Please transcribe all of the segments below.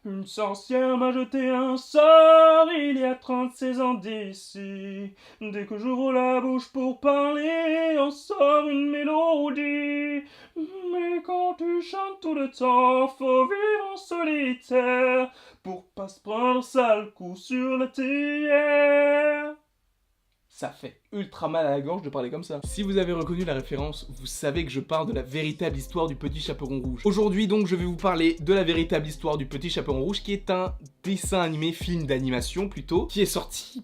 Une sorcière m'a jeté un sort il y a 36 ans d'ici. Dès que j'ouvre la bouche pour parler, en sort une mélodie. Mais quand tu chantes tout le temps, faut vivre en solitaire pour pas se prendre sale coup sur la théière. Ça fait ultra mal à la gorge de parler comme ça. Si vous avez reconnu la référence, vous savez que je parle de la véritable histoire du Petit Chaperon Rouge. Aujourd'hui donc je vais vous parler de la véritable histoire du Petit Chaperon Rouge, qui est un dessin animé, film d'animation plutôt, qui est sorti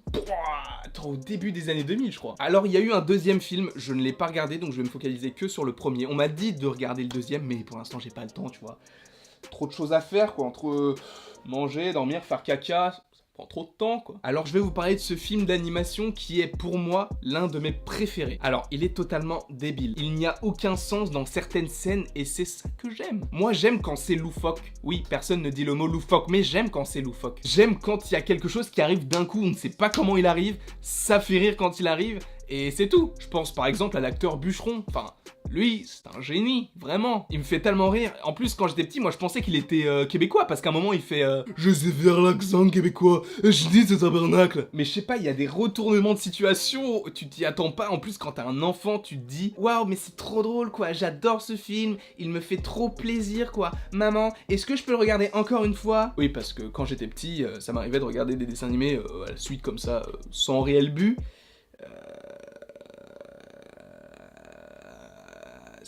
au début des années 2000 je crois. Alors il y a eu un deuxième film, je ne l'ai pas regardé donc je vais me focaliser que sur le premier. On m'a dit de regarder le deuxième mais pour l'instant j'ai pas le temps, tu vois. Trop de choses à faire quoi, entre manger, dormir, faire caca, prend trop de temps quoi. Alors je vais vous parler de ce film d'animation qui est pour moi l'un de mes préférés. Alors il est totalement débile, il n'y a aucun sens dans certaines scènes et c'est ça que j'aime. Moi j'aime quand c'est loufoque, oui personne ne dit le mot loufoque mais j'aime quand c'est loufoque. J'aime quand il y a quelque chose qui arrive d'un coup, on ne sait pas comment il arrive, ça fait rire quand il arrive et c'est tout. Je pense par exemple à l'acteur Bûcheron, enfin lui, c'est un génie, vraiment. Il me fait tellement rire. En plus, quand j'étais petit, moi, je pensais qu'il était québécois, parce qu'à un moment, il fait je sais faire l'accent québécois, je dis ce tabernacle. Mais je sais pas, il y a des retournements de situation, tu t'y attends pas. En plus, quand t'as un enfant, tu te dis waouh, mais c'est trop drôle, quoi. J'adore ce film, il me fait trop plaisir, quoi. Maman, est-ce que je peux le regarder encore une fois? Oui, parce que quand j'étais petit, ça m'arrivait de regarder des dessins animés à la suite, comme ça, sans réel but.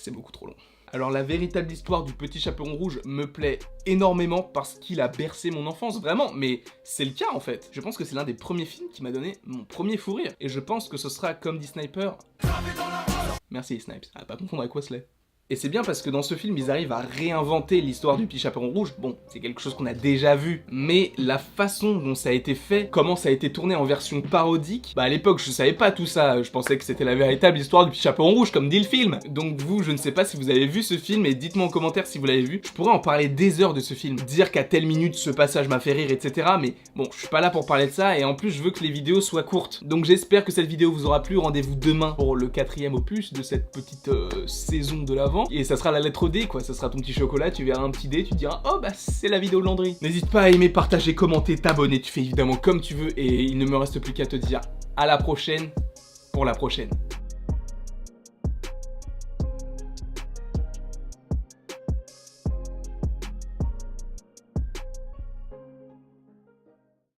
C'est beaucoup trop long. Alors la véritable histoire du Petit Chaperon Rouge me plaît énormément parce qu'il a bercé mon enfance, vraiment, mais c'est le cas en fait. Je pense que c'est l'un des premiers films qui m'a donné mon premier fou rire. Et je pense que ce sera comme dit Sniper. Merci Snipes, à pas confondre avec Wesley. Et c'est bien parce que dans ce film, ils arrivent à réinventer l'histoire du Petit Chaperon Rouge. Bon, c'est quelque chose qu'on a déjà vu, mais la façon dont ça a été fait, comment ça a été tourné en version parodique, bah à l'époque, je savais pas tout ça. Je pensais que c'était la véritable histoire du Petit Chaperon Rouge, comme dit le film. Donc vous, je ne sais pas si vous avez vu ce film, et dites-moi en commentaire si vous l'avez vu. Je pourrais en parler des heures de ce film, dire qu'à telle minute, ce passage m'a fait rire, etc. Mais bon, je suis pas là pour parler de ça, et en plus, je veux que les vidéos soient courtes. Donc j'espère que cette vidéo vous aura plu. Rendez-vous demain pour le 4e opus de cette petite saison de l'avant. Et ça sera la lettre D quoi, ça sera ton petit chocolat, tu verras un petit D, tu diras oh bah c'est la vidéo de Landry. N'hésite pas à aimer, partager, commenter, t'abonner, tu fais évidemment comme tu veux et il ne me reste plus qu'à te dire à la prochaine pour la prochaine.